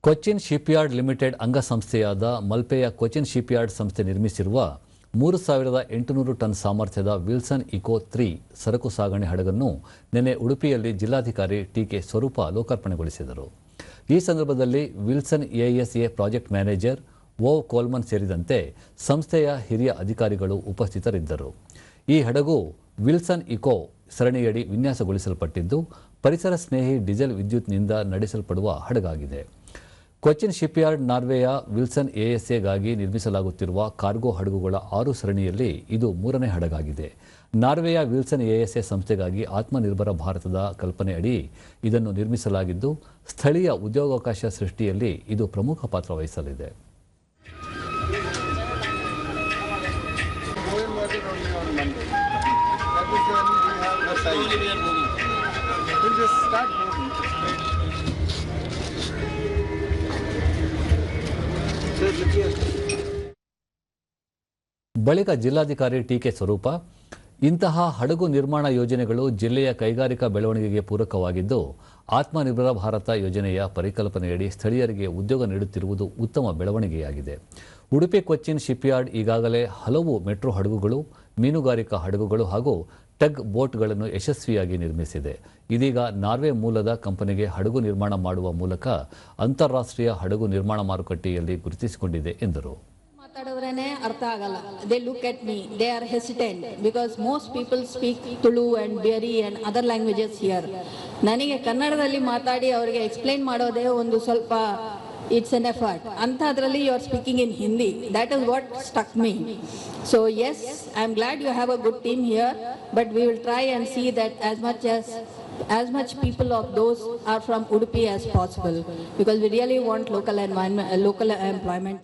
Cochin Shipyard Limited ಅಂಗಸಂಸ್ಥೆಯಾದ ಮಲ್ಪೆಯ Cochin Shipyard ಸಂಸ್ಥೆ ನಿರ್ಮಿಸಿರುವ 3800 ಟನ್ ಸಾಮರ್ಥ್ಯದ ವಿಲ್ಸನ್ ಇಕೋ 3 ಸರಕು ಸಾಗಣೆ ಹಡಗನ್ನು ನಿನ್ನೆ ಉಡುಪಿಯಲ್ಲಿ ಜಿಲ್ಲಾಧಿಕಾರಿ ಟಿಕೆ ಸ್ವರೂಪ ಲೋಕಾರ್ಪಣೆಗೊಳಿಸಿದರು. ಈ ಸಂದರ್ಭದಲ್ಲಿ ವಿಲ್ಸನ್ ಎಎಸ್ಎ ಪ್ರಾಜೆಕ್ಟ್ ಮ್ಯಾನೇಜರ್ ಓ ಕೋಲ್ಮನ್ ಸೇರಿದಂತೆ ಸಂಸ್ಥೆಯ ಹಿರಿಯ ಅಧಿಕಾರಿಗಳು ಉಪಸ್ಥಿತರಿದ್ದರು. ಈ ಹಡಗು ವಿಲ್ಸನ್ ಇಕೋ ಸರಣಿಯಡಿ ವಿನ್ಯಾಸಗೊಳಿಸಲ್ಪಟ್ಟಿದ್ದು ಪರಿಸರ ಸ್ನೇಹಿ ಡೀಸೆಲ್ ವಿದ್ಯುತ್ನಿಂದ ನಡೆಸಲ್ಪಡುವ ಹಡಗಾಗಿದೆ. ಕೊಚ್ಚಿನ್ ಶಿಪ್ಯಾರ್ಡ್ ನಾರ್ವೆಯ ವಿಲ್ಸನ್ ಎಎಸ್ಎಗಾಗಿ ನಿರ್ಮಿಸಲಾಗುತ್ತಿರುವ ಕಾರ್ಗೋ ಹಡಗುಗಳ 6 ಸರಣಿಯಲ್ಲಿ ಇದು 3ನೇ ಹಡಗಾಗಿದೆ. ನಾರ್ವೆಯ ವಿಲ್ಸನ್ ಎಎಸ್ಎ ಸಂಸ್ಥೆಗಾಗಿ ಆತ್ಮನಿರ್ಭರ ಭಾರತದ ಕಲ್ಪನೆ ಅಡಿ ಇದನ್ನು ನಿರ್ಮಿಸಲಾಗಿದ್ದು ಸ್ಥಳೀಯ ಉದ್ಯೋಗಾವಕಾಶ ಸೃಷ್ಟಿಯಲ್ಲಿ ಇದು ಪ್ರಮುಖ ಪಾತ್ರ ವಹಿಸಲಿದೆ. ಬಳಿಕ ಜಿಲ್ಲಾಧಿಕಾರಿ ಟಿಕೆ ಸ್ವರೂಪ, ಇಂತಹ ಹಡಗು ನಿರ್ಮಾಣ ಯೋಜನೆಗಳು ಜಿಲ್ಲೆಯ ಕೈಗಾರಿಕಾ ಬೆಳವಣಿಗೆಗೆ ಪೂರಕವಾಗಿದ್ದು ಆತ್ಮನಿರ್ಭರ ಭಾರತ ಯೋಜನೆಯ ಪರಿಕಲ್ಪನೆಯಡಿ ಸ್ಥಳೀಯರಿಗೆ ಉದ್ಯೋಗ ನೀಡುತ್ತಿರುವುದು ಉತ್ತಮ ಬೆಳವಣಿಗೆಯಾಗಿದೆ. ಉಡುಪಿ ಕೊಚ್ಚಿನ್ ಶಿಪ್ಯಾರ್ಡ್ ಈಗಾಗಲೇ ಹಲವು ಮೆಟ್ರೋ ಹಡಗುಗಳು, ಮೀನುಗಾರಿಕಾ ಹಡಗುಗಳು ಹಾಗೂ ಟಗ್ ಬೋಟ್ಗಳನ್ನು ಯಶಸ್ವಿಯಾಗಿ ನಿರ್ಮಿಸಿದೆ. ಇದೀಗ ನಾರ್ವೆ ಮೂಲದ ಕಂಪನಿಗೆ ಹಡಗು ನಿರ್ಮಾಣ ಮಾಡುವ ಮೂಲಕ ಅಂತಾರಾಷ್ಟ್ರೀಯ ಹಡಗು ನಿರ್ಮಾಣ ಮಾರುಕಟ್ಟೆಯಲ್ಲಿ ಗುರುತಿಸಿಕೊಂಡಿದೆ ಎಂದರು. ಮಾತಾಡಿದ್ರೇನೆ ಅರ್ಥ ಆಗಲ್ಲ. They look at me, they are hesitant because most people speak Tulu and Beri and other languages here. ನನಗೆ ಕನ್ನಡದಲ್ಲಿ ಮಾತಾಡಿ ಅವರಿಗೆ ಎಕ್ಸ್ಪ್ಲೈನ್ ಮಾಡೋದೇ ಒಂದು ಸ್ವಲ್ಪ it's an effort. Antadrally you are speaking in Hindi. That is what struck me. So yes, I am glad you have a good team here, but we will try and see that as much people of those are from Udupi as possible, because we really want local employment.